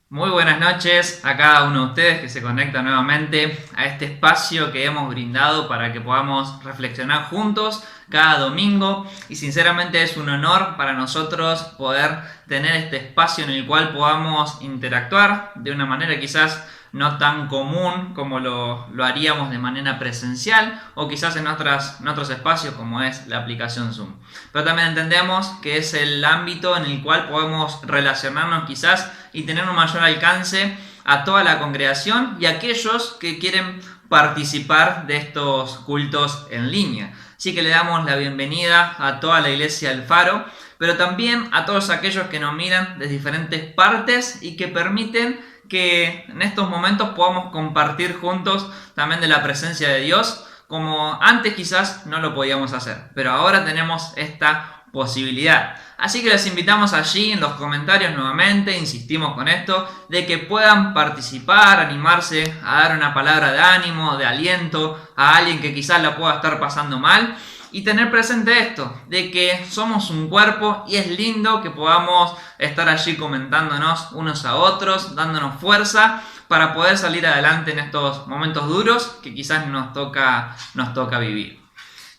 Muy buenas noches a cada uno de ustedes que se conecta nuevamente a este espacio que hemos brindado para que podamos reflexionar juntos cada domingo, y sinceramente es un honor para nosotros poder tener este espacio en el cual podamos interactuar de una manera quizás no tan común como lo haríamos de manera presencial o quizás en otros espacios como es la aplicación Zoom. Pero también entendemos que es el ámbito en el cual podemos relacionarnos quizás y tener un mayor alcance a toda la congregación y a aquellos que quieren participar de estos cultos en línea. Así que le damos la bienvenida a toda la iglesia del Faro, pero también a todos aquellos que nos miran de diferentes partes y que permiten que en estos momentos podamos compartir juntos también de la presencia de Dios, como antes quizás no lo podíamos hacer, pero ahora tenemos esta posibilidad. Así que les invitamos allí en los comentarios nuevamente, insistimos con esto, de que puedan participar, animarse a dar una palabra de ánimo, de aliento a alguien que quizás la pueda estar pasando mal. Y tener presente esto, de que somos un cuerpo y es lindo que podamos estar allí comentándonos unos a otros, dándonos fuerza para poder salir adelante en estos momentos duros que quizás nos toca vivir.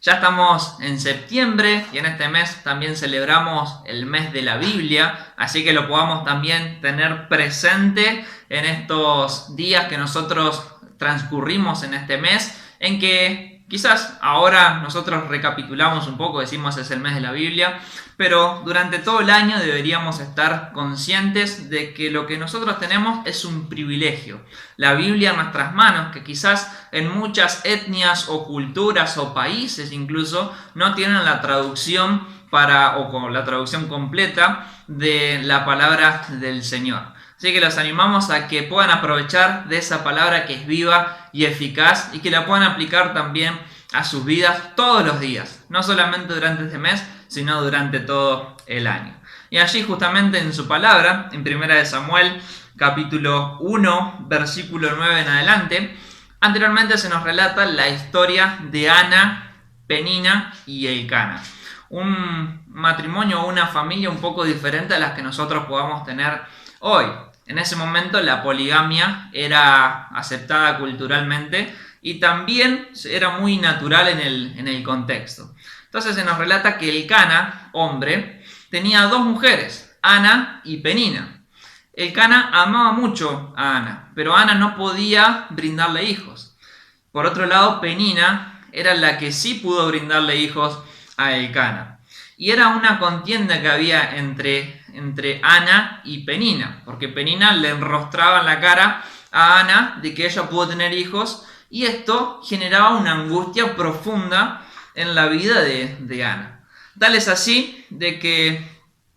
Ya estamos en septiembre y en este mes también celebramos el mes de la Biblia, así que lo podamos también tener presente en estos días que nosotros transcurrimos en este mes, en que quizás ahora nosotros recapitulamos un poco, decimos es el mes de la Biblia, pero durante todo el año deberíamos estar conscientes de que lo que nosotros tenemos es un privilegio. La Biblia en nuestras manos, que quizás en muchas etnias o culturas o países incluso no tienen la traducción o con la traducción completa de la palabra del Señor. Así que los animamos a que puedan aprovechar de esa palabra que es viva y eficaz y que la puedan aplicar también a sus vidas todos los días, no solamente durante este mes, sino durante todo el año. Y allí justamente en su palabra, en 1 Samuel capítulo 1, versículo 9 en adelante, anteriormente se nos relata la historia de Ana, Penina y Elcana. Un matrimonio o una familia un poco diferente a las que nosotros podamos tener hoy. En ese momento la poligamia era aceptada culturalmente y también era muy natural en el contexto. Entonces se nos relata que Elcana, hombre, tenía dos mujeres, Ana y Penina. Elcana amaba mucho a Ana, pero Ana no podía brindarle hijos. Por otro lado, Penina era la que sí pudo brindarle hijos a Elcana. Y era una contienda que había entre Ana y Penina, porque Penina le enrostraba en la cara a Ana de que ella pudo tener hijos, y esto generaba una angustia profunda en la vida de Ana. Tal es así de que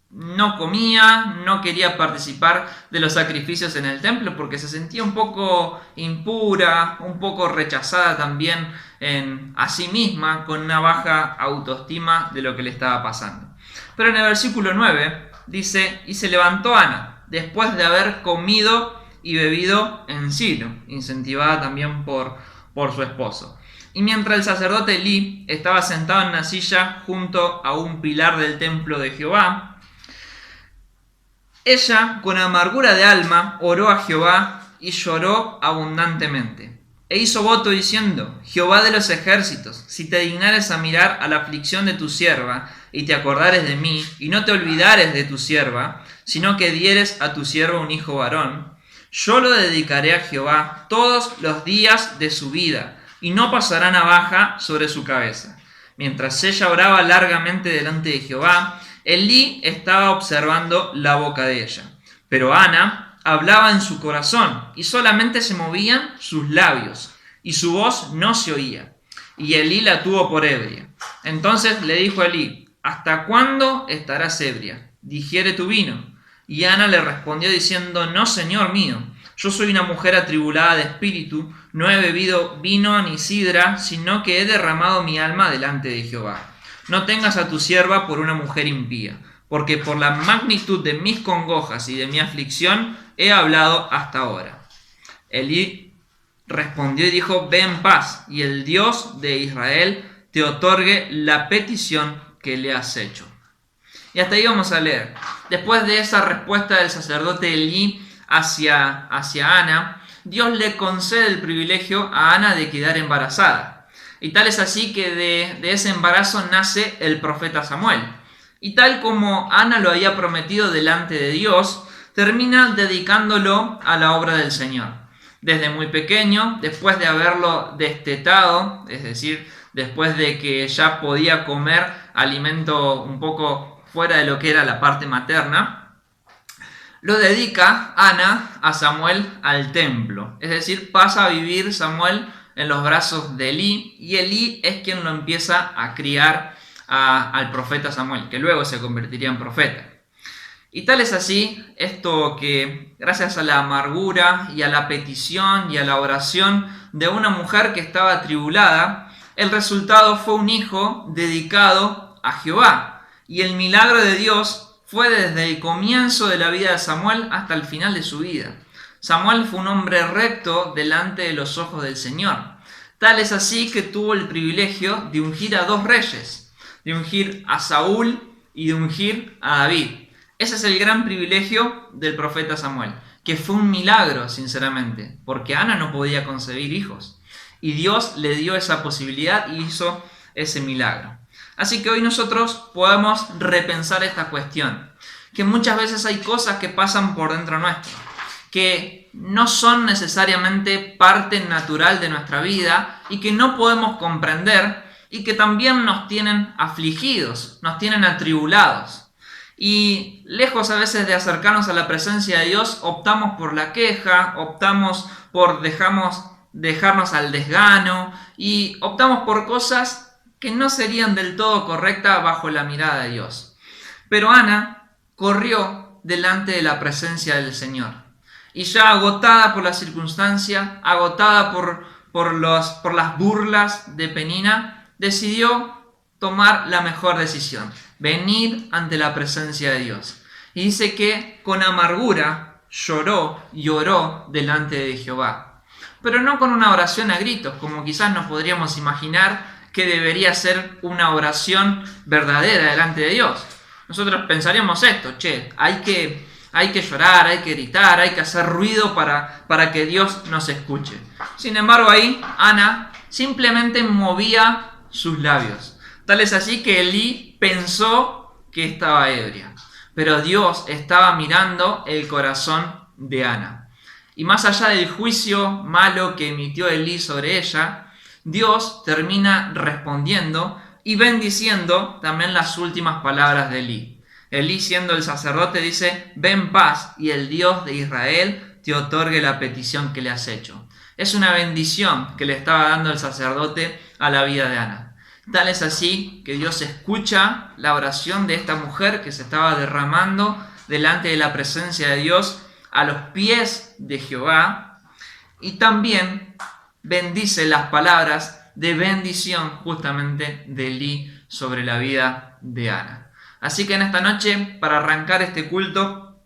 no comía, no quería participar de los sacrificios en el templo porque se sentía un poco impura, un poco rechazada también a sí misma, con una baja autoestima de lo que le estaba pasando. Pero en el versículo 9 dice: y se levantó Ana después de haber comido y bebido en Silo, incentivada también por su esposo. Y mientras el sacerdote Elí estaba sentado en una silla junto a un pilar del templo de Jehová, ella, con amargura de alma, oró a Jehová y lloró abundantemente. E hizo voto diciendo: Jehová de los ejércitos, si te dignares a mirar a la aflicción de tu sierva, y te acordares de mí, y no te olvidares de tu sierva, sino que dieres a tu sierva un hijo varón, yo lo dedicaré a Jehová todos los días de su vida, y no pasará navaja sobre su cabeza. Mientras ella oraba largamente delante de Jehová, Elí estaba observando la boca de ella. Pero Ana hablaba en su corazón, y solamente se movían sus labios, y su voz no se oía. Y Elí la tuvo por ebria. Entonces le dijo a Elí: ¿hasta cuándo estarás ebria? Digiere tu vino. Y Ana le respondió diciendo: no, señor mío, yo soy una mujer atribulada de espíritu, no he bebido vino ni sidra, sino que he derramado mi alma delante de Jehová. No tengas a tu sierva por una mujer impía, porque por la magnitud de mis congojas y de mi aflicción he hablado hasta ahora. Elí respondió y dijo: ve en paz, y el Dios de Israel te otorgue la petición que le has hecho. Y hasta ahí vamos a leer. Después de esa respuesta del sacerdote Elí hacia Ana, Dios le concede el privilegio a Ana de quedar embarazada. Y tal es así que de ese embarazo nace el profeta Samuel. Y tal como Ana lo había prometido delante de Dios, termina dedicándolo a la obra del Señor. Desde muy pequeño, después de haberlo destetado, es decir, después de que ya podía comer alimento un poco fuera de lo que era la parte materna, lo dedica Ana a Samuel al templo. Es decir, pasa a vivir Samuel en los brazos de Elí, y Elí es quien lo empieza a criar al profeta Samuel, que luego se convertiría en profeta. Y tal es así esto que, gracias a la amargura y a la petición y a la oración de una mujer que estaba atribulada, el resultado fue un hijo dedicado a Jehová. Y el milagro de Dios fue desde el comienzo de la vida de Samuel hasta el final de su vida. Samuel fue un hombre recto delante de los ojos del Señor. Tal es así que tuvo el privilegio de ungir a dos reyes, de ungir a Saúl y de ungir a David. Ese es el gran privilegio del profeta Samuel, que fue un milagro, sinceramente, porque Ana no podía concebir hijos. Y Dios le dio esa posibilidad y hizo ese milagro. Así que hoy nosotros podemos repensar esta cuestión, que muchas veces hay cosas que pasan por dentro nuestro, que no son necesariamente parte natural de nuestra vida y que no podemos comprender y que también nos tienen afligidos, nos tienen atribulados. Y lejos a veces de acercarnos a la presencia de Dios, optamos por la queja, optamos por dejarnos al desgano y optamos por cosas que no serían del todo correctas bajo la mirada de Dios. Pero Ana corrió delante de la presencia del Señor. Y ya agotada por la circunstancia, agotada por las burlas de Penina, decidió tomar la mejor decisión: venir ante la presencia de Dios. Y dice que con amargura lloró y oró delante de Jehová. Pero no con una oración a gritos, como quizás nos podríamos imaginar que debería ser una oración verdadera delante de Dios. Nosotros pensaríamos esto: hay que llorar, hay que gritar, hay que hacer ruido para que Dios nos escuche. Sin embargo, ahí Ana simplemente movía sus labios. Tal es así que Elí pensó que estaba ebria. Pero Dios estaba mirando el corazón de Ana. Y más allá del juicio malo que emitió Elí sobre ella, Dios termina respondiendo y bendiciendo también las últimas palabras de Elí. Elí, siendo el sacerdote, dice: ve en paz, y el Dios de Israel te otorgue la petición que le has hecho. Es una bendición que le estaba dando el sacerdote a la vida de Ana. Tal es así que Dios escucha la oración de esta mujer que se estaba derramando delante de la presencia de Dios a los pies de Jehová, y también bendice las palabras de bendición justamente de Elí sobre la vida de Ana. Así que en esta noche, para arrancar este culto,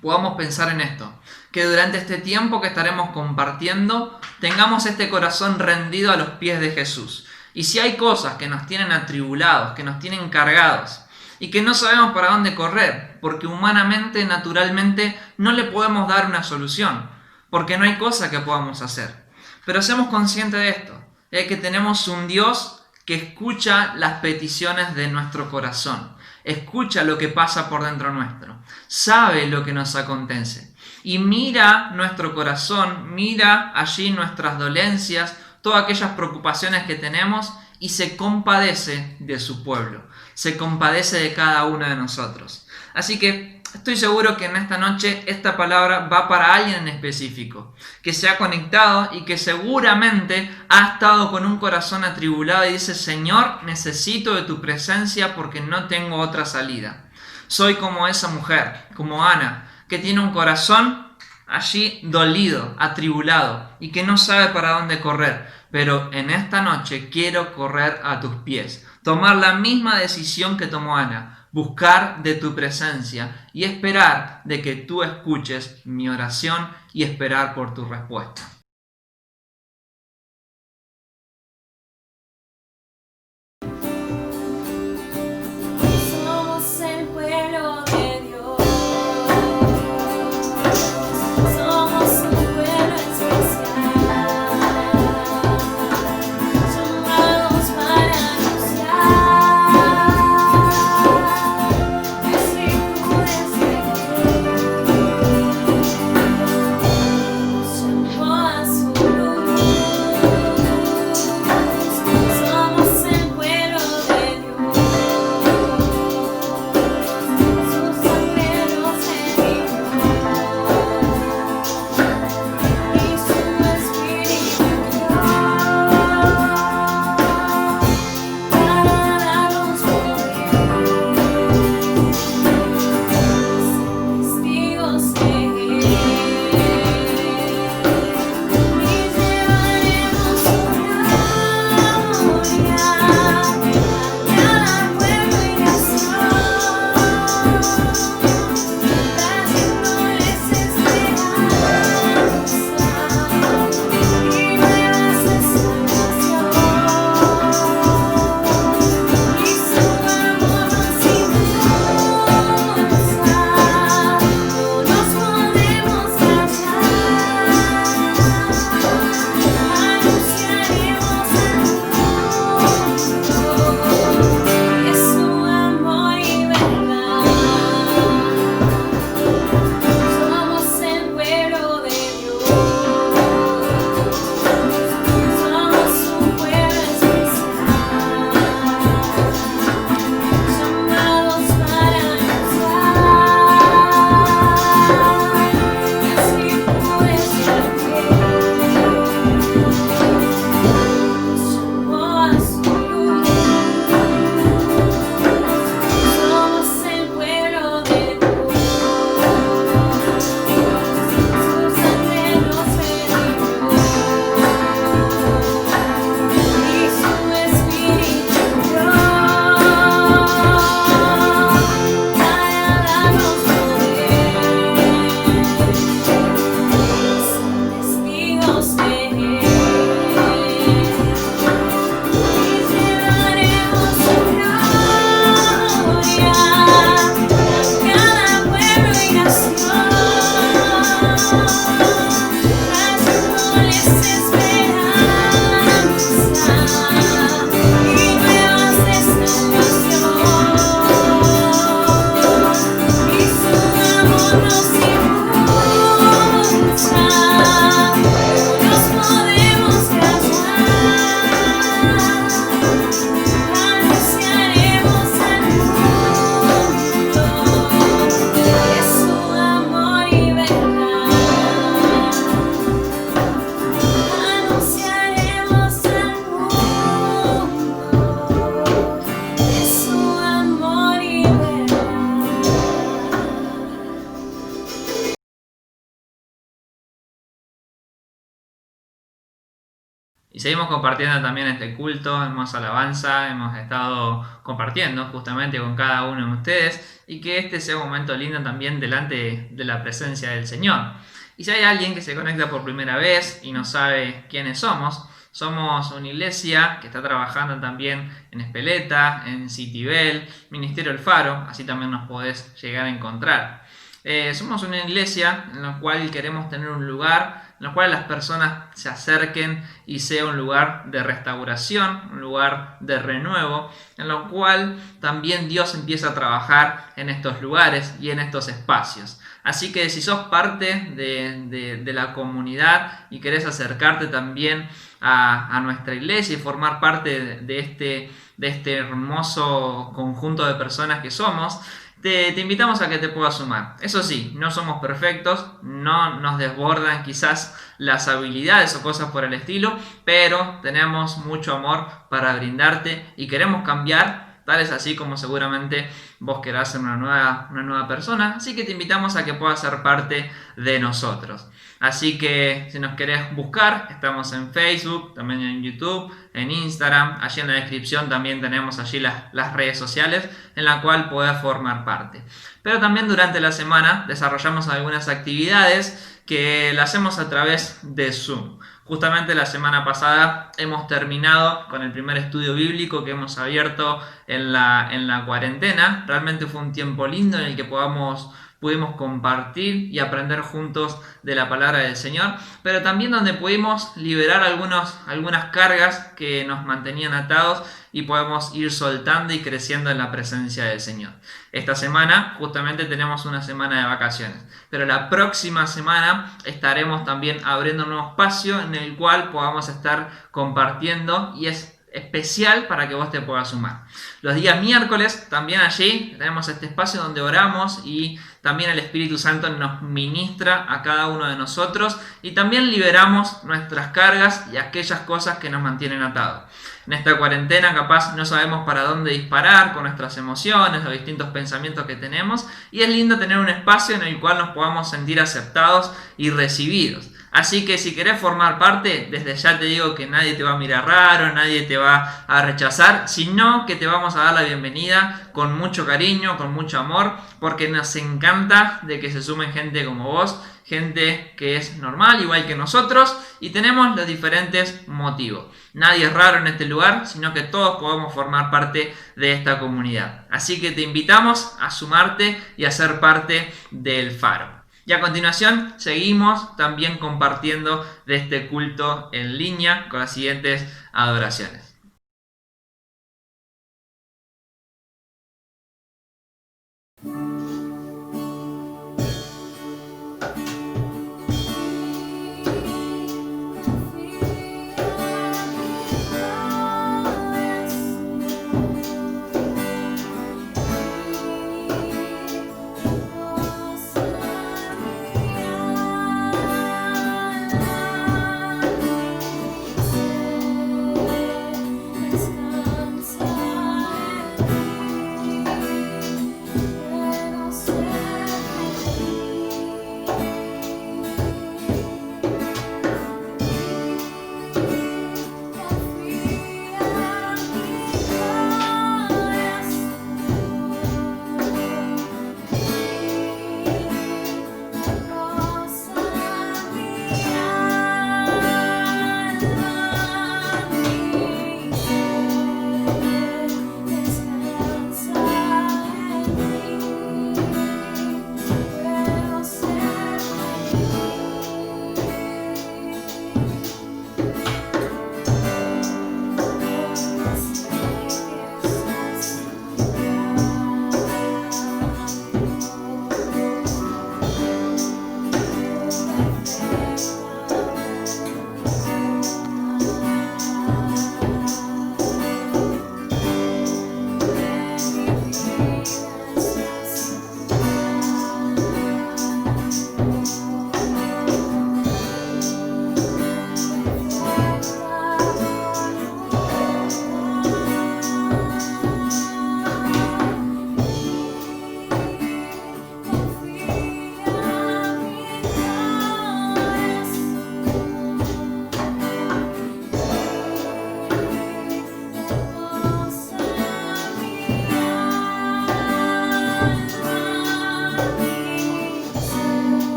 podamos pensar en esto, que durante este tiempo que estaremos compartiendo tengamos este corazón rendido a los pies de Jesús. Y si hay cosas que nos tienen atribulados, que nos tienen cargados y que no sabemos para dónde correr, porque humanamente, naturalmente, no le podemos dar una solución, porque no hay cosa que podamos hacer. Pero seamos conscientes de esto, de que tenemos un Dios que escucha las peticiones de nuestro corazón, escucha lo que pasa por dentro nuestro, sabe lo que nos acontece y mira nuestro corazón, mira allí nuestras dolencias, todas aquellas preocupaciones que tenemos y se compadece de su pueblo, se compadece de cada uno de nosotros. Así que estoy seguro que en esta noche esta palabra va para alguien en específico, que se ha conectado y que seguramente ha estado con un corazón atribulado y dice: Señor, necesito de tu presencia porque no tengo otra salida. Soy como esa mujer, como Ana, que tiene un corazón allí dolido, atribulado y que no sabe para dónde correr. Pero en esta noche quiero correr a tus pies, tomar la misma decisión que tomó Ana, buscar de tu presencia y esperar de que tú escuches mi oración y esperar por tu respuesta. Somos el pueblo de Dios, somos un pueblo especial, llamados para anunciar escrituras de Dios. Nos llamó a Y seguimos compartiendo también este culto, hermosa alabanza, hemos estado compartiendo justamente con cada uno de ustedes y que este sea un momento lindo también delante de la presencia del Señor. Y si hay alguien que se conecta por primera vez y no sabe quiénes somos una iglesia que está trabajando también en Espeleta, en Citibel, Ministerio El Faro, así también nos podés llegar a encontrar. Somos una iglesia en la cual queremos tener un lugar en el cual las personas se acerquen y sea un lugar de restauración, un lugar de renuevo, en lo cual también Dios empieza a trabajar en estos lugares y en estos espacios. Así que si sos parte de la comunidad y querés acercarte también a nuestra iglesia y formar parte de este hermoso conjunto de personas que somos, te invitamos a que te puedas sumar. Eso sí, no somos perfectos, no nos desbordan quizás las habilidades o cosas por el estilo, pero tenemos mucho amor para brindarte y queremos cambiar. Tal es así como seguramente vos querás ser una nueva persona. Así que te invitamos a que puedas ser parte de nosotros. Así que si nos querés buscar, estamos en Facebook, también en YouTube, en Instagram. Allí en la descripción también tenemos allí las redes sociales en la cual podés formar parte. Pero también durante la semana desarrollamos algunas actividades que las hacemos a través de Zoom. Justamente la semana pasada hemos terminado con el primer estudio bíblico que hemos abierto en la cuarentena. Realmente fue un tiempo lindo en el que pudimos compartir y aprender juntos de la palabra del Señor, pero también donde pudimos liberar algunas cargas que nos mantenían atados y podemos ir soltando y creciendo en la presencia del Señor. Esta semana justamente tenemos una semana de vacaciones, pero la próxima semana estaremos también abriendo un nuevo espacio en el cual podamos estar compartiendo y es especial para que vos te puedas sumar. Los días miércoles también allí tenemos este espacio donde oramos y también el Espíritu Santo nos ministra a cada uno de nosotros y también liberamos nuestras cargas y aquellas cosas que nos mantienen atados. En esta cuarentena capaz no sabemos para dónde disparar con nuestras emociones, los distintos pensamientos que tenemos y es lindo tener un espacio en el cual nos podamos sentir aceptados y recibidos. Así que si querés formar parte, desde ya te digo que nadie te va a mirar raro, nadie te va a rechazar, sino que te vamos a dar la bienvenida con mucho cariño, con mucho amor, porque nos encanta de que se sumen gente como vos, gente que es normal, igual que nosotros, y tenemos los diferentes motivos. Nadie es raro en este lugar, sino que todos podemos formar parte de esta comunidad. Así que te invitamos a sumarte y a ser parte del Faro. Y a continuación seguimos también compartiendo de este culto en línea con las siguientes adoraciones.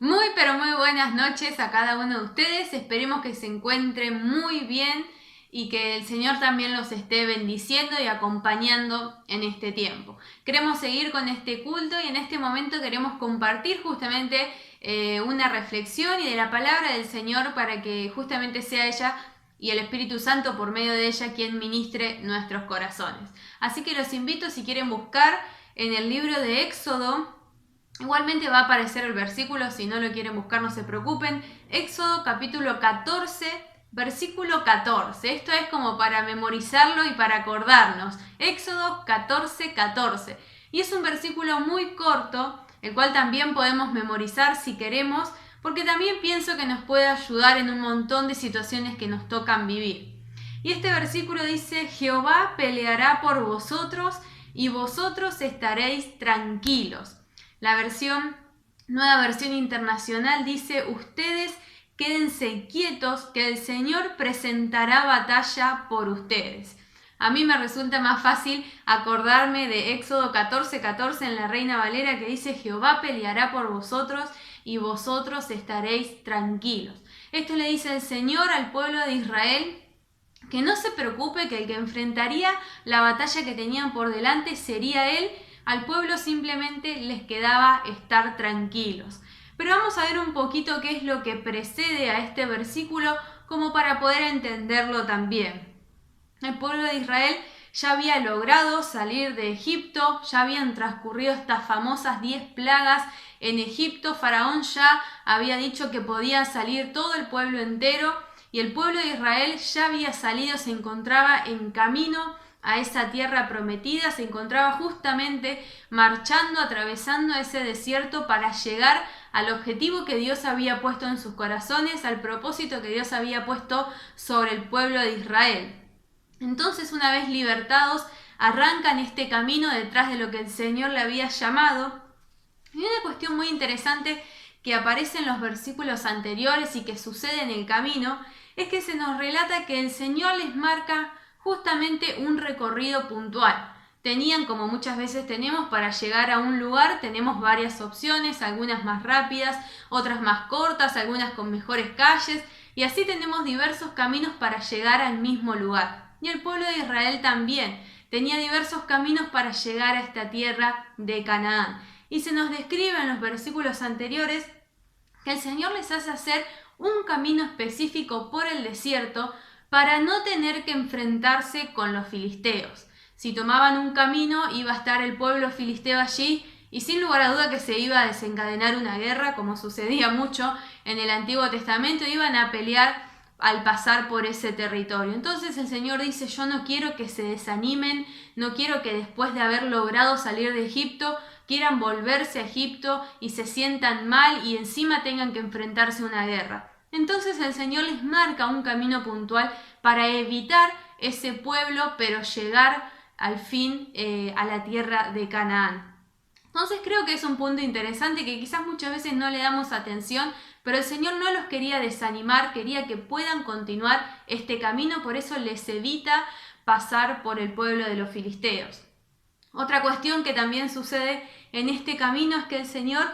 Muy pero muy buenas noches a cada uno de ustedes. Esperemos que se encuentren muy bien y que el Señor también los esté bendiciendo y acompañando en este tiempo. Queremos seguir con este culto y en este momento queremos compartir justamente una reflexión y de la palabra del Señor para que justamente sea ella y el Espíritu Santo por medio de ella quien ministre nuestros corazones. Así que los invito, si quieren buscar en el libro de Éxodo. Igualmente va a aparecer el versículo, si no lo quieren buscar no se preocupen. Éxodo capítulo 14, versículo 14. Esto es como para memorizarlo y para acordarnos. Éxodo 14, 14. Y es un versículo muy corto, el cual también podemos memorizar si queremos, porque también pienso que nos puede ayudar en un montón de situaciones que nos tocan vivir. Y este versículo dice: Jehová peleará por vosotros y vosotros estaréis tranquilos. La nueva versión internacional dice: ustedes quédense quietos, que el Señor presentará batalla por ustedes. A mí me resulta más fácil acordarme de Éxodo 14, 14 en la Reina Valera, que dice: Jehová peleará por vosotros y vosotros estaréis tranquilos. Esto le dice el Señor al pueblo de Israel, que no se preocupe, que el que enfrentaría la batalla que tenían por delante sería Él. Al pueblo simplemente les quedaba estar tranquilos. Pero vamos a ver un poquito qué es lo que precede a este versículo, como para poder entenderlo también. El pueblo de Israel ya había logrado salir de Egipto, ya habían transcurrido estas famosas 10 plagas en Egipto. Faraón ya había dicho que podía salir todo el pueblo entero, y el pueblo de Israel ya había salido, se encontraba en camino a esa tierra prometida, se encontraba justamente marchando, atravesando ese desierto para llegar al objetivo que Dios había puesto en sus corazones, al propósito que Dios había puesto sobre el pueblo de Israel. Entonces, una vez libertados, arrancan este camino detrás de lo que el Señor le había llamado. Y una cuestión muy interesante que aparece en los versículos anteriores y que sucede en el camino es que se nos relata que el Señor les marca justamente un recorrido puntual. Tenían, como muchas veces tenemos, para llegar a un lugar tenemos varias opciones, algunas más rápidas, otras más cortas, algunas con mejores calles, y así tenemos diversos caminos para llegar al mismo lugar. Y el pueblo de Israel también tenía diversos caminos para llegar a esta tierra de Canaán. Y se nos describe en los versículos anteriores que el Señor les hace hacer un camino específico por el desierto para no tener que enfrentarse con los filisteos. Si tomaban un camino, iba a estar el pueblo filisteo allí y sin lugar a duda que se iba a desencadenar una guerra, como sucedía mucho en el Antiguo Testamento. Iban a pelear al pasar por ese territorio. Entonces el Señor dice: yo no quiero que se desanimen, no quiero que después de haber logrado salir de Egipto quieran volverse a Egipto y se sientan mal y encima tengan que enfrentarse a una guerra. Entonces el Señor les marca un camino puntual para evitar ese pueblo, pero llegar al fin a la tierra de Canaán. Entonces creo que es un punto interesante que quizás muchas veces no le damos atención, pero el Señor no los quería desanimar, quería que puedan continuar este camino, por eso les evita pasar por el pueblo de los filisteos. Otra cuestión que también sucede en este camino es que el Señor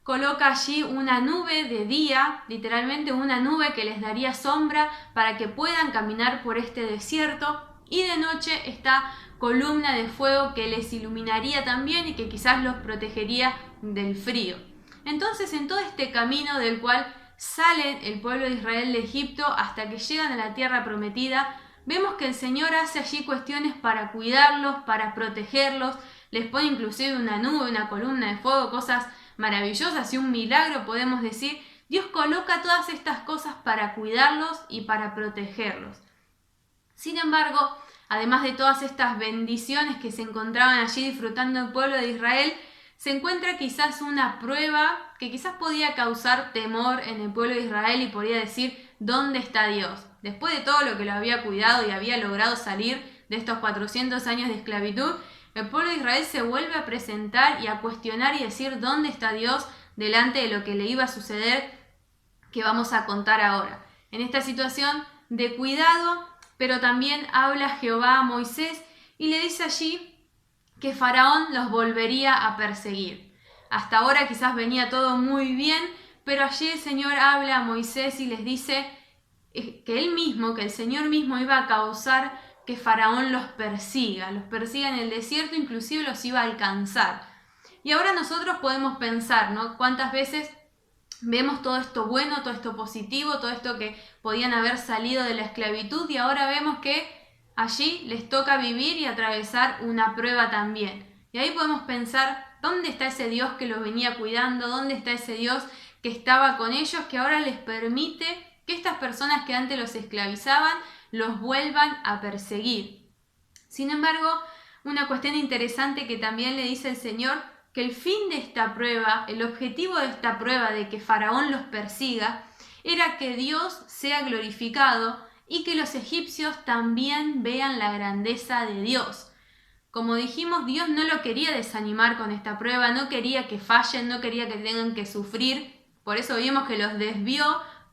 coloca allí una nube de día, literalmente una nube que les daría sombra para que puedan caminar por este desierto, y de noche esta columna de fuego que les iluminaría también y que quizás los protegería del frío. Entonces, en todo este camino del cual sale el pueblo de Israel de Egipto hasta que llegan a la tierra prometida, vemos que el Señor hace allí cuestiones para cuidarlos, para protegerlos, les pone inclusive una nube, una columna de fuego, cosas maravillosas y un milagro, podemos decir. Dios coloca todas estas cosas para cuidarlos y para protegerlos. Sin embargo, además de todas estas bendiciones que se encontraban allí disfrutando el pueblo de Israel, se encuentra quizás una prueba que quizás podía causar temor en el pueblo de Israel y podría decir: ¿dónde está Dios? Después de todo lo que lo había cuidado y había logrado salir de estos 400 años de esclavitud, el pueblo de Israel se vuelve a presentar y a cuestionar y decir: ¿dónde está Dios? Delante de lo que le iba a suceder, que vamos a contar ahora. En esta situación de cuidado, pero también habla Jehová a Moisés y le dice allí que Faraón los volvería a perseguir. Hasta ahora quizás venía todo muy bien, pero allí el Señor habla a Moisés y les dice que que el Señor mismo iba a causar que Faraón los persiga en el desierto, inclusive los iba a alcanzar. Y ahora nosotros podemos pensar, ¿no? ¿Cuántas veces vemos todo esto bueno, todo esto positivo, todo esto que podían haber salido de la esclavitud y ahora vemos que allí les toca vivir y atravesar una prueba también? Y ahí podemos pensar, ¿dónde está ese Dios que los venía cuidando? ¿Dónde está ese Dios que estaba con ellos, que ahora les permite que estas personas que antes los esclavizaban los vuelvan a perseguir? Sin embargo, una cuestión interesante que también le dice el Señor, que el fin de esta prueba, el objetivo de esta prueba de que Faraón los persiga, era que Dios sea glorificado y que los egipcios también vean la grandeza de Dios. Como dijimos, Dios no lo quería desanimar con esta prueba, no quería que fallen, no quería que tengan que sufrir, por eso vimos que los desvió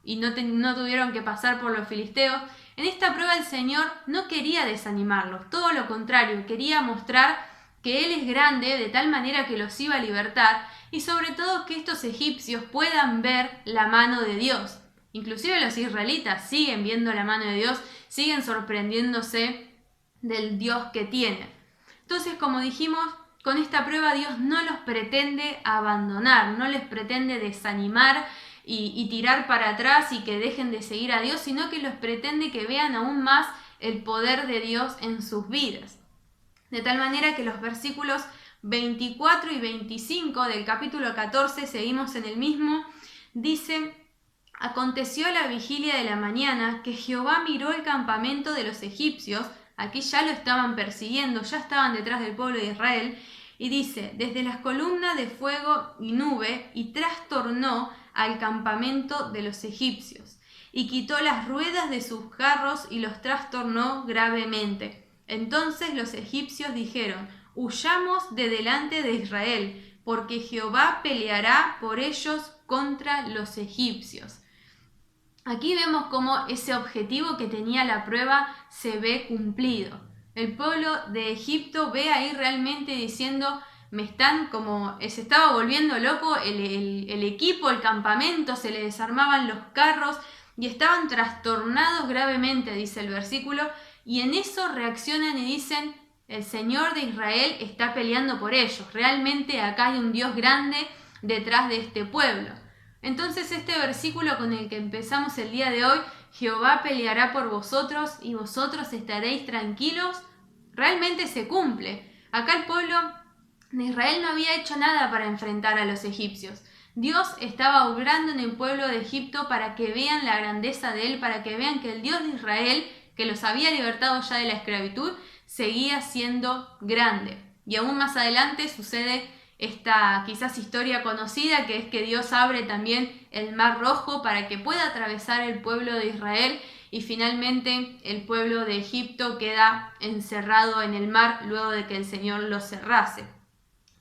y no tuvieron que pasar por los filisteos. En esta prueba el Señor no quería desanimarlos, todo lo contrario, quería mostrar que Él es grande de tal manera que los iba a libertar y sobre todo que estos egipcios puedan ver la mano de Dios. Inclusive los israelitas siguen viendo la mano de Dios, siguen sorprendiéndose del Dios que tienen. Entonces, como dijimos, con esta prueba Dios no los pretende abandonar, no les pretende desanimar y tirar para atrás y que dejen de seguir a Dios, sino que los pretende que vean aún más el poder de Dios en sus vidas. De tal manera que los versículos 24 y 25 del capítulo 14, seguimos en el mismo, dice: aconteció a la vigilia de la mañana que Jehová miró el campamento de los egipcios, aquí ya lo estaban persiguiendo, ya estaban detrás del pueblo de Israel, y dice, desde las columnas de fuego y nube, y trastornó al campamento de los egipcios, y quitó las ruedas de sus carros y los trastornó gravemente. Entonces los egipcios dijeron, huyamos de delante de Israel, porque Jehová peleará por ellos contra los egipcios. Aquí vemos cómo ese objetivo que tenía la prueba se ve cumplido. El pueblo de Egipto ve ahí realmente diciendo, se estaba volviendo loco el equipo, el campamento, se le desarmaban los carros y estaban trastornados gravemente, dice el versículo, y en eso reaccionan y dicen, el Señor de Israel está peleando por ellos, realmente acá hay un Dios grande detrás de este pueblo. Entonces este versículo con el que empezamos el día de hoy, Jehová peleará por vosotros y vosotros estaréis tranquilos, realmente se cumple. Acá el pueblo de Israel no había hecho nada para enfrentar a los egipcios. Dios estaba obrando en el pueblo de Egipto para que vean la grandeza de Él, para que vean que el Dios de Israel, que los había libertado ya de la esclavitud, seguía siendo grande. Y aún más adelante sucede esta quizás historia conocida, que es que Dios abre también el Mar Rojo para que pueda atravesar el pueblo de Israel y finalmente el pueblo de Egipto queda encerrado en el mar luego de que el Señor lo cerrase.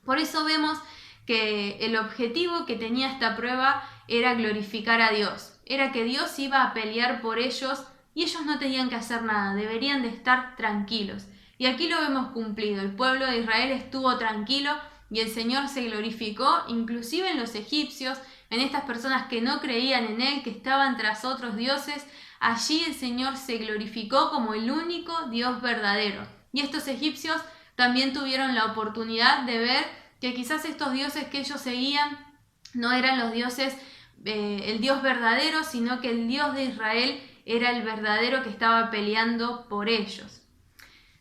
Por eso vemos que el objetivo que tenía esta prueba era glorificar a Dios, era que Dios iba a pelear por ellos y ellos no tenían que hacer nada, deberían de estar tranquilos. Y aquí lo vemos cumplido, el pueblo de Israel estuvo tranquilo y el Señor se glorificó, inclusive en los egipcios, en estas personas que no creían en Él, que estaban tras otros dioses. Allí el Señor se glorificó como el único Dios verdadero. Y estos egipcios también tuvieron la oportunidad de ver que quizás estos dioses que ellos seguían no eran los dioses, el Dios verdadero, sino que el Dios de Israel era el verdadero que estaba peleando por ellos.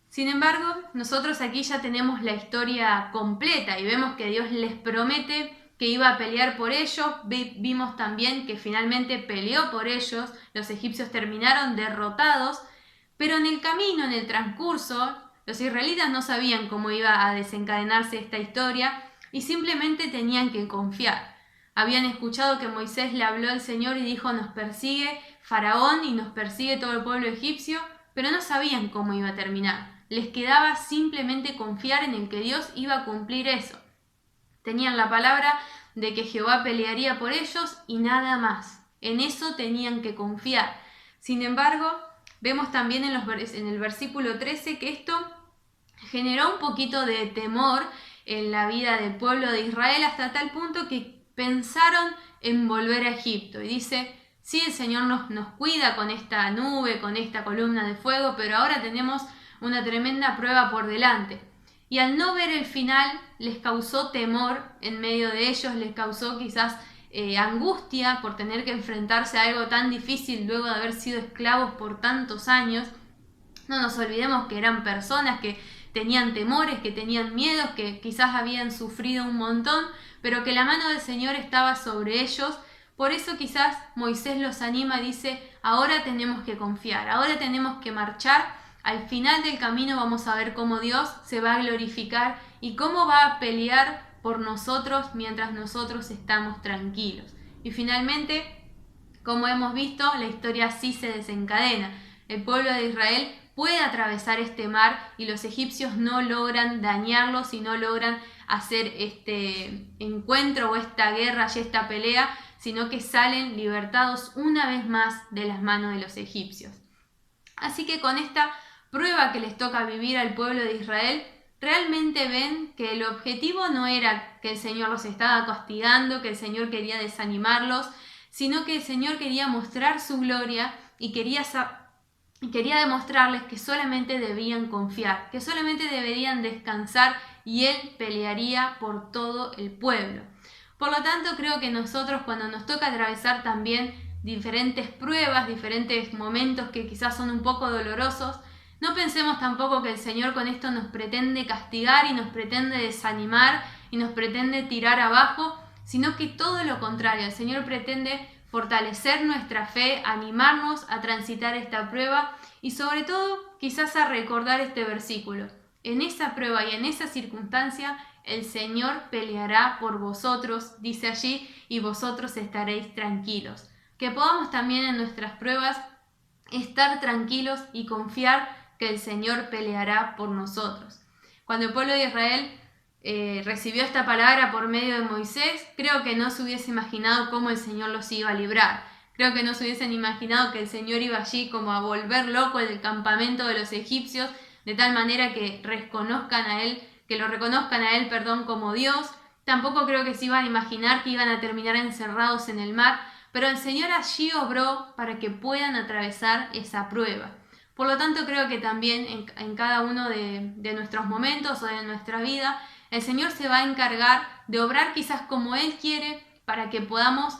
Sin embargo, nosotros aquí ya tenemos la historia completa y vemos que Dios les promete que iba a pelear por ellos. Vimos también que finalmente peleó por ellos, los egipcios terminaron derrotados, pero en el camino, en el transcurso, los israelitas no sabían cómo iba a desencadenarse esta historia y simplemente tenían que confiar. Habían escuchado que Moisés le habló al Señor y dijo, nos persigue Faraón y nos persigue todo el pueblo egipcio, pero no sabían cómo iba a terminar. Les quedaba simplemente confiar en el que Dios iba a cumplir eso. Tenían la palabra de que Jehová pelearía por ellos y nada más. En eso tenían que confiar. Sin embargo, vemos también en el versículo 13 que esto generó un poquito de temor en la vida del pueblo de Israel hasta tal punto que pensaron en volver a Egipto. Y dice, sí, el Señor nos cuida con esta nube, con esta columna de fuego, pero ahora tenemos una tremenda prueba por delante. Y al no ver el final, les causó temor en medio de ellos, les causó quizás angustia por tener que enfrentarse a algo tan difícil luego de haber sido esclavos por tantos años. No nos olvidemos que eran personas que tenían temores, que tenían miedos, que quizás habían sufrido un montón, pero que la mano del Señor estaba sobre ellos. Por eso quizás Moisés los anima y dice, ahora tenemos que confiar, ahora tenemos que marchar. Al final del camino vamos a ver cómo Dios se va a glorificar y cómo va a pelear por nosotros mientras nosotros estamos tranquilos. Y finalmente, como hemos visto, la historia así se desencadena. El pueblo de Israel puede atravesar este mar y los egipcios no logran dañarlos y no logran hacer este encuentro o esta guerra y esta pelea, sino que salen libertados una vez más de las manos de los egipcios. Así que con esta prueba que les toca vivir al pueblo de Israel, realmente ven que el objetivo no era que el Señor los estaba castigando, que el Señor quería desanimarlos, sino que el Señor quería mostrar su gloria y quería demostrarles que solamente debían confiar, que solamente deberían descansar y Él pelearía por todo el pueblo. Por lo tanto, creo que nosotros cuando nos toca atravesar también diferentes pruebas, diferentes momentos que quizás son un poco dolorosos, no pensemos tampoco que el Señor con esto nos pretende castigar y nos pretende desanimar y nos pretende tirar abajo, sino que todo lo contrario, el Señor pretende fortalecer nuestra fe, animarnos a transitar esta prueba y sobre todo quizás a recordar este versículo. En esa prueba y en esa circunstancia el Señor peleará por vosotros, dice allí, y vosotros estaréis tranquilos. Que podamos también en nuestras pruebas estar tranquilos y confiar que el Señor peleará por nosotros. Cuando el pueblo de Israel recibió esta palabra por medio de Moisés, creo que no se hubiese imaginado cómo el Señor los iba a librar. Creo que no se hubiesen imaginado que el Señor iba allí como a volver loco el campamento de los egipcios, de tal manera que lo reconozcan a él, como Dios. Tampoco creo que se iban a imaginar que iban a terminar encerrados en el mar, pero el Señor allí obró para que puedan atravesar esa prueba. Por lo tanto, creo que también en cada uno de nuestros momentos o de nuestra vida, el Señor se va a encargar de obrar quizás como Él quiere para que podamos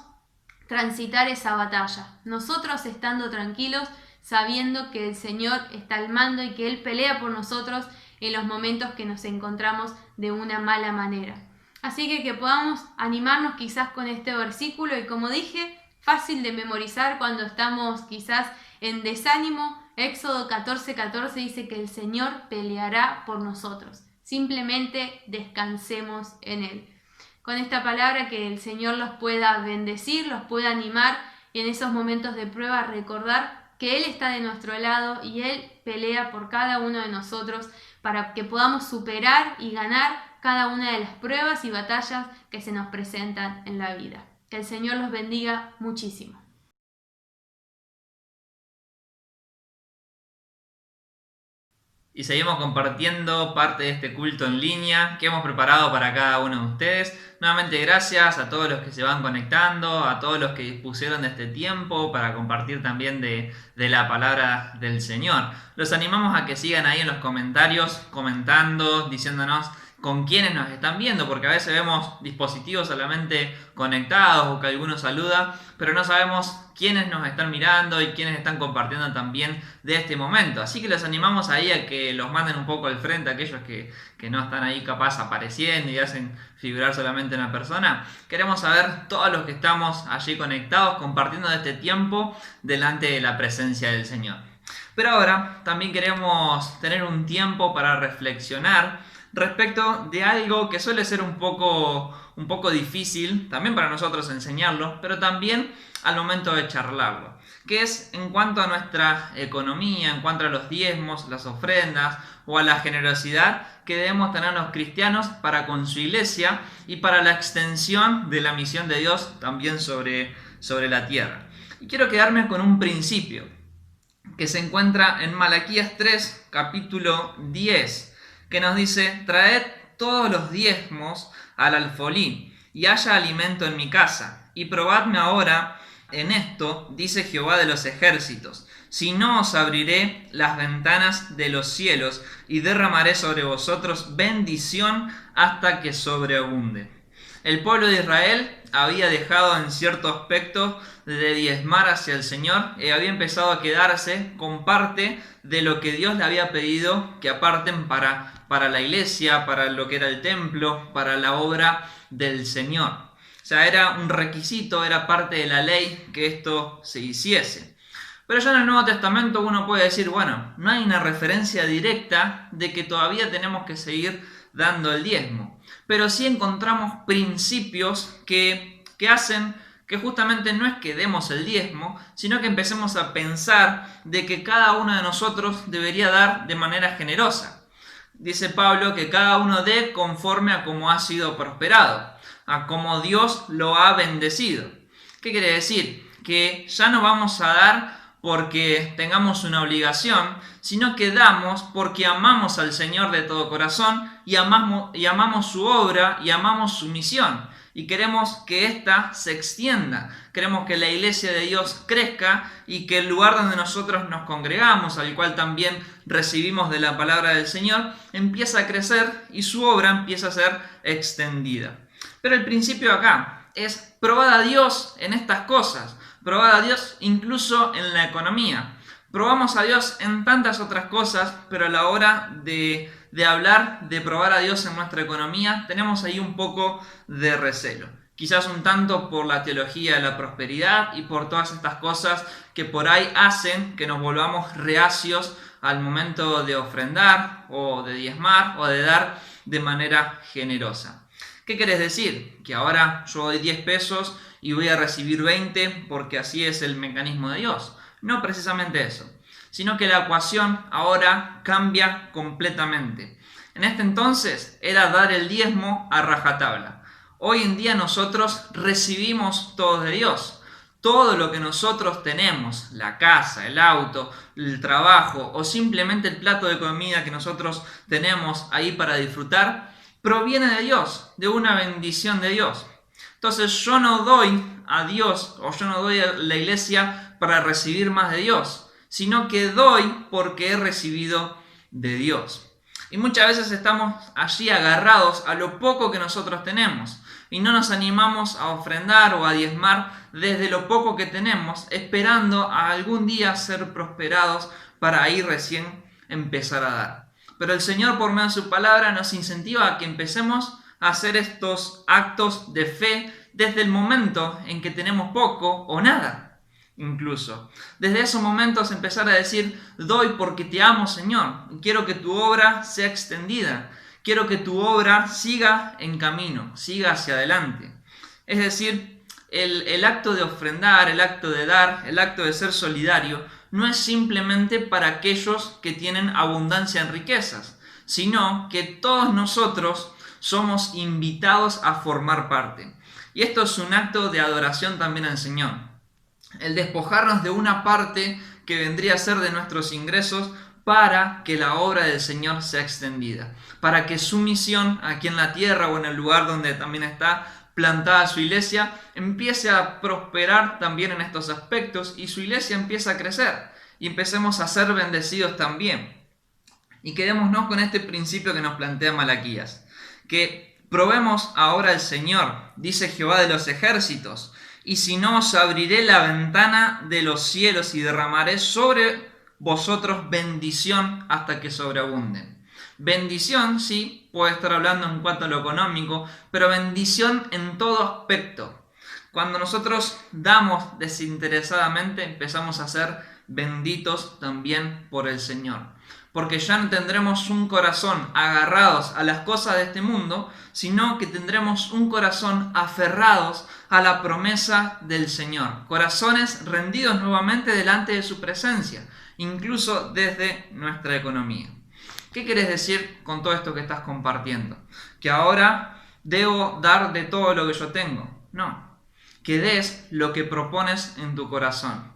transitar esa batalla. Nosotros estando tranquilos, sabiendo que el Señor está al mando y que Él pelea por nosotros en los momentos que nos encontramos de una mala manera. Así que podamos animarnos quizás con este versículo y, como dije, fácil de memorizar cuando estamos quizás en desánimo. Éxodo 14:14 dice que el Señor peleará por nosotros. Simplemente descansemos en Él. Con esta palabra que el Señor los pueda bendecir, los pueda animar y en esos momentos de prueba recordar que Él está de nuestro lado y Él pelea por cada uno de nosotros para que podamos superar y ganar cada una de las pruebas y batallas que se nos presentan en la vida. Que el Señor los bendiga muchísimo. Y seguimos compartiendo parte de este culto en línea que hemos preparado para cada uno de ustedes. Nuevamente gracias a todos los que se van conectando, a todos los que dispusieron de este tiempo para compartir también de la palabra del Señor. Los animamos a que sigan ahí en los comentarios comentando, diciéndonos con quiénes nos están viendo, porque a veces vemos dispositivos solamente conectados o que alguno saluda, pero no sabemos quiénes nos están mirando y quiénes están compartiendo también de este momento. Así que los animamos ahí a que los manden un poco al frente, aquellos que no están ahí capaz apareciendo y hacen figurar solamente una persona. Queremos saber todos los que estamos allí conectados, compartiendo de este tiempo delante de la presencia del Señor. Pero ahora también queremos tener un tiempo para reflexionar respecto de algo que suele ser un poco difícil, también para nosotros enseñarlo, pero también al momento de charlarlo, que es en cuanto a nuestra economía, en cuanto a los diezmos, las ofrendas o a la generosidad que debemos tener los cristianos para con su iglesia y para la extensión de la misión de Dios también sobre la tierra. Y quiero quedarme con un principio que se encuentra en Malaquías 3, capítulo 10, que nos dice: traed todos los diezmos al alfolí y haya alimento en mi casa. Y probadme ahora en esto, dice Jehová de los ejércitos, si no os abriré las ventanas de los cielos y derramaré sobre vosotros bendición hasta que sobreabunde. El pueblo de Israel había dejado en cierto aspecto de diezmar hacia el Señor y había empezado a quedarse con parte de lo que Dios le había pedido que aparten para la iglesia, para lo que era el templo, para la obra del Señor. O sea, era un requisito, era parte de la ley que esto se hiciese. Pero ya en el Nuevo Testamento uno puede decir, bueno, no hay una referencia directa de que todavía tenemos que seguir dando el diezmo. Pero sí encontramos principios que hacen que justamente no es que demos el diezmo, sino que empecemos a pensar de que cada uno de nosotros debería dar de manera generosa. Dice Pablo que cada uno dé conforme a cómo ha sido prosperado, a cómo Dios lo ha bendecido. ¿Qué quiere decir? Que ya no vamos a dar porque tengamos una obligación, sino que damos porque amamos al Señor de todo corazón y amamos su obra y amamos su misión. Y queremos que ésta se extienda, queremos que la iglesia de Dios crezca y que el lugar donde nosotros nos congregamos, al cual también recibimos de la palabra del Señor, empiece a crecer y su obra empieza a ser extendida. Pero el principio acá es probad a Dios en estas cosas, probad a Dios incluso en la economía. Probamos a Dios en tantas otras cosas, pero a la hora de hablar de probar a Dios en nuestra economía, tenemos ahí un poco de recelo. Quizás un tanto por la teología de la prosperidad y por todas estas cosas que por ahí hacen que nos volvamos reacios al momento de ofrendar o de diezmar o de dar de manera generosa. ¿Qué querés decir? Que ahora yo doy 10 pesos y voy a recibir 20 porque así es el mecanismo de Dios. No precisamente eso, sino que la ecuación ahora cambia completamente. En este entonces era dar el diezmo a rajatabla. Hoy en día nosotros recibimos todo de Dios. Todo lo que nosotros tenemos, la casa, el auto, el trabajo o simplemente el plato de comida que nosotros tenemos ahí para disfrutar, proviene de Dios, de una bendición de Dios. Entonces yo no doy a Dios o yo no doy a la iglesia para recibir más de Dios, sino que doy porque he recibido de Dios. Y muchas veces estamos allí agarrados a lo poco que nosotros tenemos y no nos animamos a ofrendar o a diezmar desde lo poco que tenemos, esperando a algún día ser prosperados para ahí recién empezar a dar. Pero el Señor, por medio de su palabra, nos incentiva a que empecemos a hacer estos actos de fe desde el momento en que tenemos poco o nada. Incluso desde esos momentos empezar a decir, doy porque te amo, Señor, quiero que tu obra sea extendida, quiero que tu obra siga en camino, siga hacia adelante. Es decir, el acto de ofrendar, el acto de dar, el acto de ser solidario, no es simplemente para aquellos que tienen abundancia en riquezas, sino que todos nosotros somos invitados a formar parte. Y esto es un acto de adoración también al Señor. El despojarnos de una parte que vendría a ser de nuestros ingresos para que la obra del Señor sea extendida, para que su misión aquí en la tierra o en el lugar donde también está plantada su iglesia empiece a prosperar también en estos aspectos y su iglesia empiece a crecer y empecemos a ser bendecidos también. Y quedémonos con este principio que nos plantea Malaquías, que probemos ahora al Señor, dice Jehová de los ejércitos, y si no os abriré la ventana de los cielos y derramaré sobre vosotros bendición hasta que sobreabunden. Bendición, sí, puede estar hablando en cuanto a lo económico, pero bendición en todo aspecto. Cuando nosotros damos desinteresadamente, empezamos a ser benditos también por el Señor. Porque ya no tendremos un corazón agarrados a las cosas de este mundo, sino que tendremos un corazón aferrados a la promesa del Señor. Corazones rendidos nuevamente delante de su presencia, incluso desde nuestra economía. ¿Qué quieres decir con todo esto que estás compartiendo? ¿Que ahora debo dar de todo lo que yo tengo? No, que des lo que propones en tu corazón.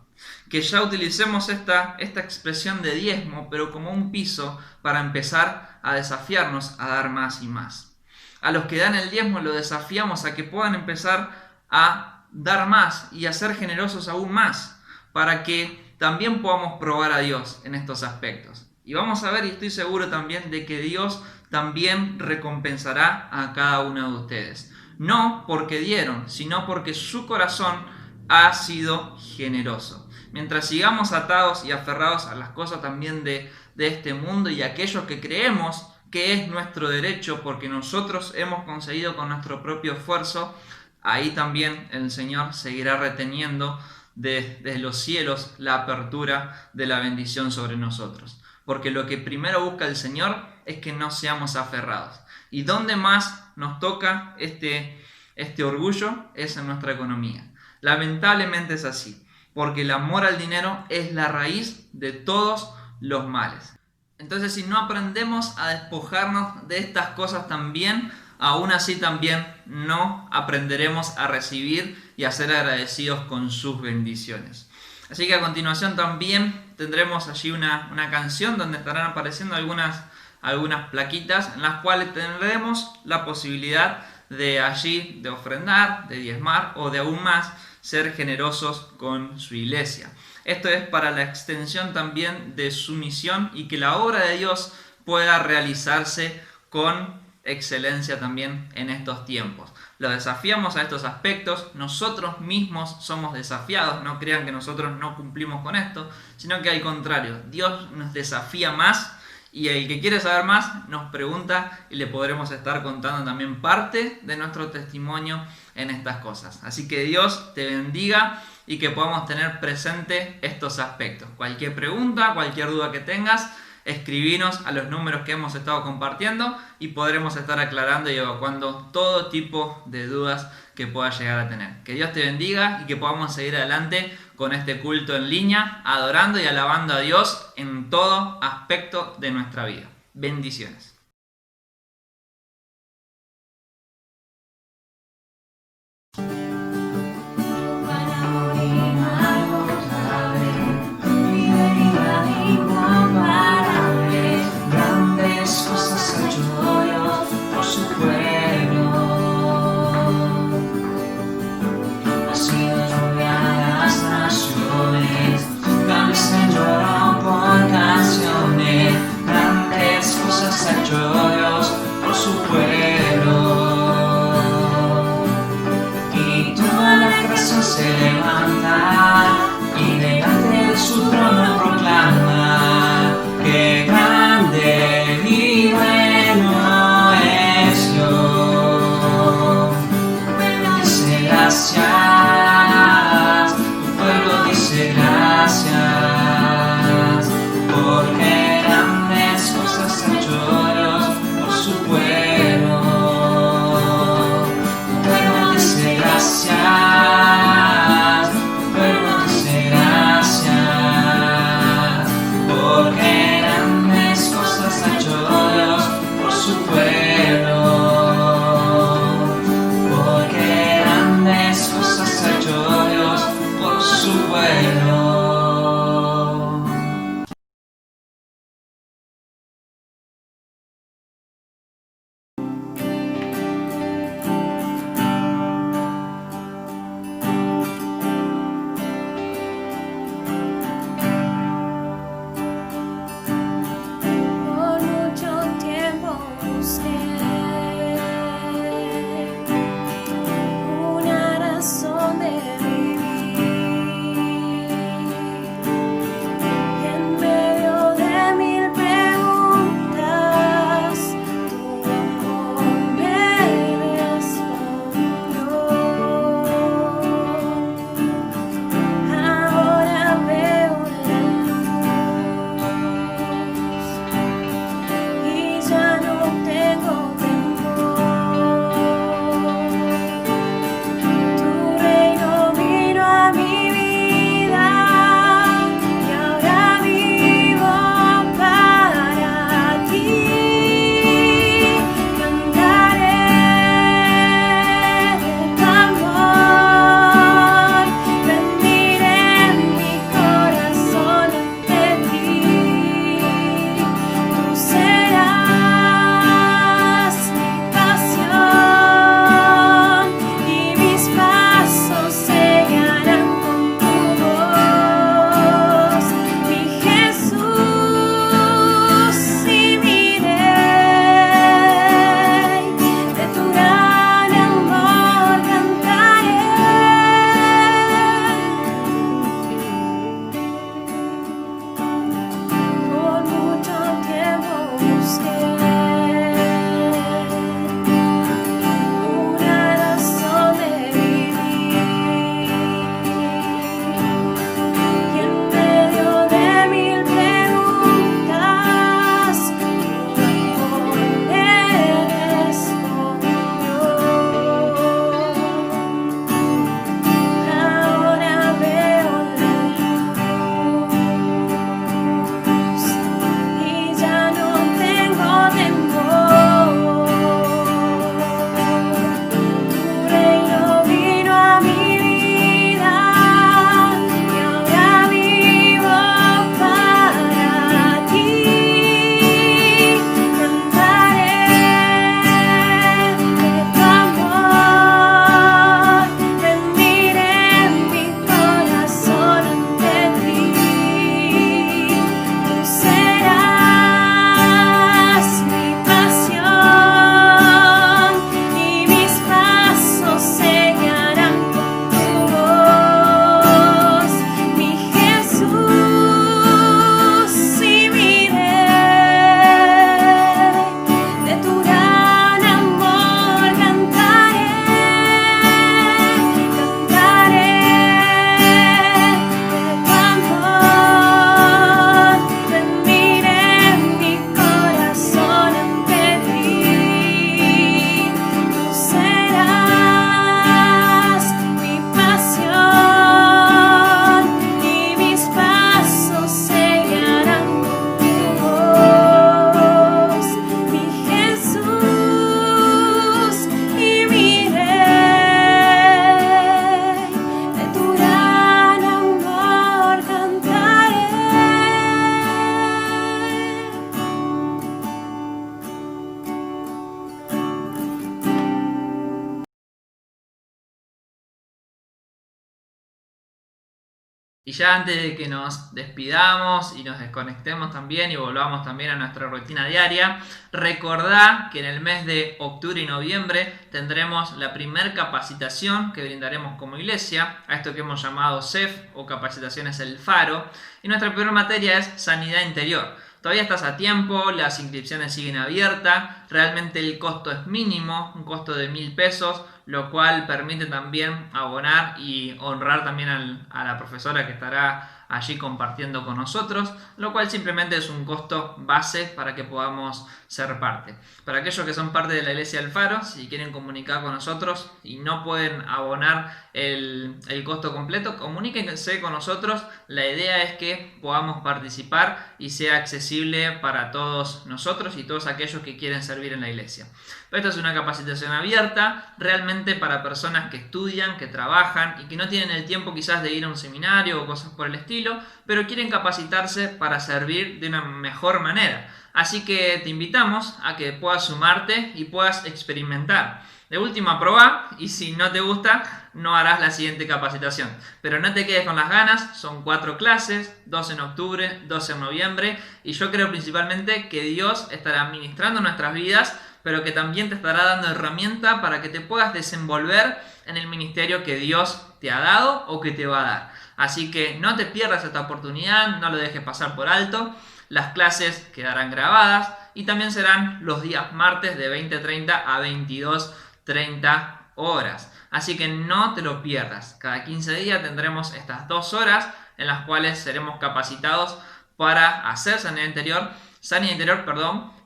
Que ya utilicemos esta expresión de diezmo, pero como un piso para empezar a desafiarnos a dar más y más. A los que dan el diezmo los desafiamos a que puedan empezar a dar más y a ser generosos aún más, para que también podamos probar a Dios en estos aspectos. Y vamos a ver, y estoy seguro también de que Dios también recompensará a cada uno de ustedes. No porque dieron, sino porque su corazón ha sido generoso. Mientras sigamos atados y aferrados a las cosas también de este mundo y aquellos que creemos que es nuestro derecho porque nosotros hemos conseguido con nuestro propio esfuerzo, ahí también el Señor seguirá reteniendo desde los cielos la apertura de la bendición sobre nosotros. Porque lo que primero busca el Señor es que no seamos aferrados. ¿Y dónde más nos toca este orgullo? Es en nuestra economía. Lamentablemente es así, porque el amor al dinero es la raíz de todos los males. Entonces, si no aprendemos a despojarnos de estas cosas también, aún así también no aprenderemos a recibir y a ser agradecidos con sus bendiciones. Así que a continuación también tendremos allí una canción donde estarán apareciendo algunas plaquitas en las cuales tendremos la posibilidad de allí de ofrendar, de diezmar o de aún más ser generosos con su iglesia. Esto es para la extensión también de su misión y que la obra de Dios pueda realizarse con excelencia también en estos tiempos. Los desafiamos a estos aspectos, nosotros mismos somos desafiados, no crean que nosotros no cumplimos con esto, sino que al contrario, Dios nos desafía más y el que quiere saber más nos pregunta y le podremos estar contando también parte de nuestro testimonio en estas cosas. Así que Dios te bendiga y que podamos tener presente estos aspectos. Cualquier pregunta, cualquier duda que tengas, escribinos a los números que hemos estado compartiendo y podremos estar aclarando y evacuando todo tipo de dudas que puedas llegar a tener. Que Dios te bendiga y que podamos seguir adelante con este culto en línea, adorando y alabando a Dios en todo aspecto de nuestra vida. Bendiciones. Gracias, Y ya antes de que nos despidamos y nos desconectemos también y volvamos también a nuestra rutina diaria, recordá que en el mes de octubre y noviembre tendremos la primer capacitación que brindaremos como iglesia, a esto que hemos llamado CEF o Capacitaciones El Faro, y nuestra primera materia es Sanidad Interior. Todavía estás a tiempo, las inscripciones siguen abiertas, realmente el costo es mínimo, un costo de 1.000 pesos, lo cual permite también abonar y honrar también a la profesora que estará allí compartiendo con nosotros, lo cual simplemente es un costo base para que podamos ser parte. Para aquellos que son parte de la Iglesia del Faro, si quieren comunicar con nosotros y no pueden abonar el costo completo, comuníquense con nosotros. La idea es que podamos participar y sea accesible para todos nosotros y todos aquellos que quieren servir en la iglesia. Pero esta es una capacitación abierta realmente para personas que estudian, que trabajan y que no tienen el tiempo quizás de ir a un seminario o cosas por el estilo, pero quieren capacitarse para servir de una mejor manera. Así que te invitamos a que puedas sumarte y puedas experimentar. De última, probá y si no te gusta, no harás la siguiente capacitación. Pero no te quedes con las ganas, son 4 clases, 2 en octubre, 2 en noviembre, y yo creo principalmente que Dios estará ministrando nuestras vidas, pero que también te estará dando herramienta para que te puedas desenvolver en el ministerio que Dios te ha dado o que te va a dar. Así que no te pierdas esta oportunidad, no lo dejes pasar por alto. Las clases quedarán grabadas y también serán los días martes de 20:30 a 22:30 horas. Así que no te lo pierdas. Cada 15 días tendremos estas 2 horas en las cuales seremos capacitados para hacer sanidad interior,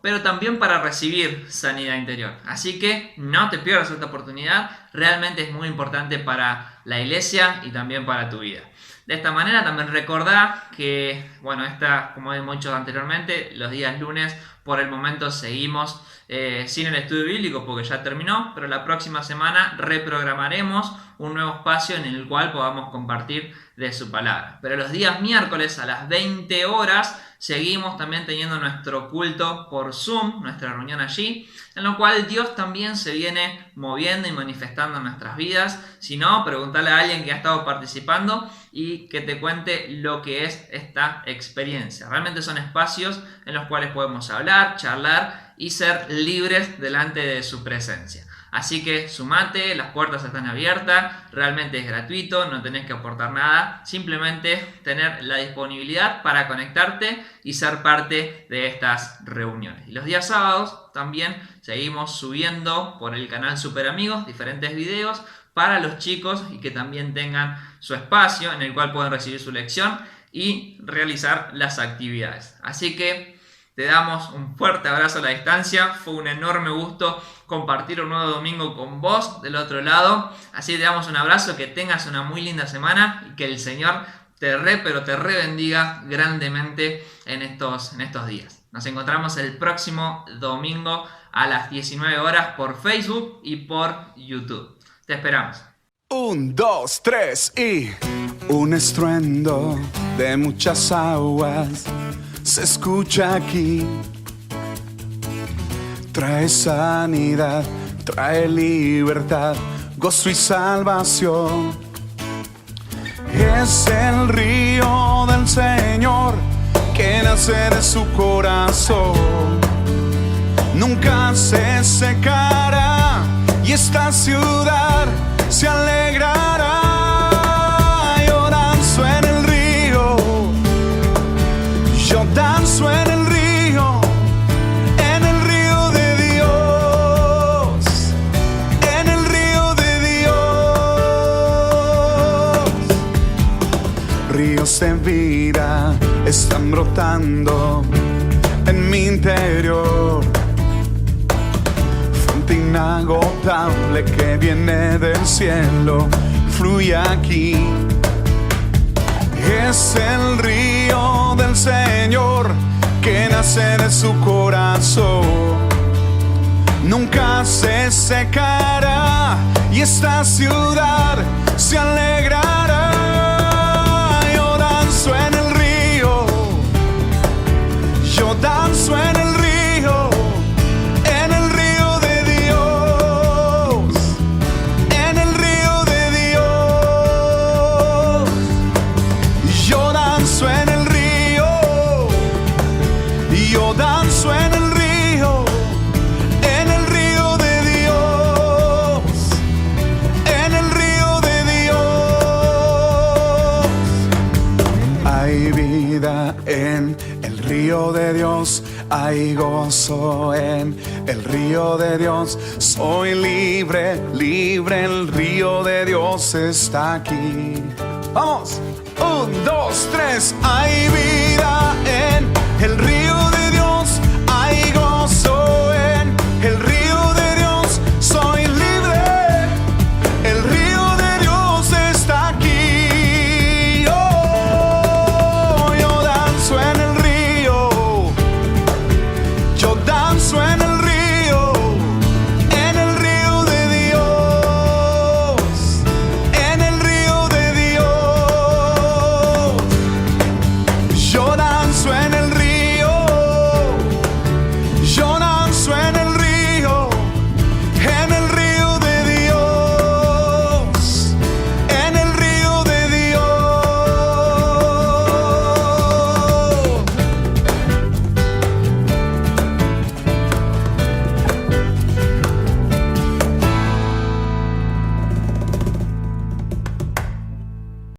pero también para recibir sanidad interior. Así que no te pierdas esta oportunidad, realmente es muy importante para la iglesia y también para tu vida. De esta manera también recordá que, como hemos dicho anteriormente, los días lunes por el momento seguimos sin el estudio bíblico porque ya terminó, pero la próxima semana reprogramaremos un nuevo espacio en el cual podamos compartir de su palabra. Pero los días miércoles a las 20 horas seguimos también teniendo nuestro culto por Zoom, nuestra reunión allí, en lo cual Dios también se viene moviendo y manifestando en nuestras vidas. Si no, preguntale a alguien que ha estado participando y que te cuente lo que es esta experiencia. Realmente son espacios en los cuales podemos hablar, charlar y ser libres delante de su presencia. Así que sumate, las puertas están abiertas, realmente es gratuito, no tenés que aportar nada, simplemente tener la disponibilidad para conectarte y ser parte de estas reuniones. Y los días sábados también seguimos subiendo por el canal Super Amigos diferentes videos para los chicos y que también tengan su espacio en el cual pueden recibir su lección y realizar las actividades. Así que te damos un fuerte abrazo a la distancia, fue un enorme gusto compartir un nuevo domingo con vos del otro lado. Así te damos un abrazo, que tengas una muy linda semana y que el Señor te bendiga grandemente en estos días. Nos encontramos el próximo domingo a las 19 horas por Facebook y por YouTube. Te esperamos. 1, 2, 3 y un estruendo de muchas aguas se escucha aquí. Trae sanidad, trae libertad, gozo y salvación. Es el río del Señor que nace de su corazón. Nunca se secará y esta ciudad se alegrará. Yo danzo en el río, yo danzo en el río de Dios, en el río de Dios. Ríos de vida están brotando en mi interior. Inagotable que viene del cielo, fluye aquí. Es el río del Señor que nace de su corazón. Nunca se secará y esta ciudad se alegrará. Yo danzo en el río, yo danzo en el río. vida en el río de Dios, hay gozo en el río de Dios. Soy libre, libre, el río de Dios está aquí. Vamos, 1, 2, 3. Hay vida en el río de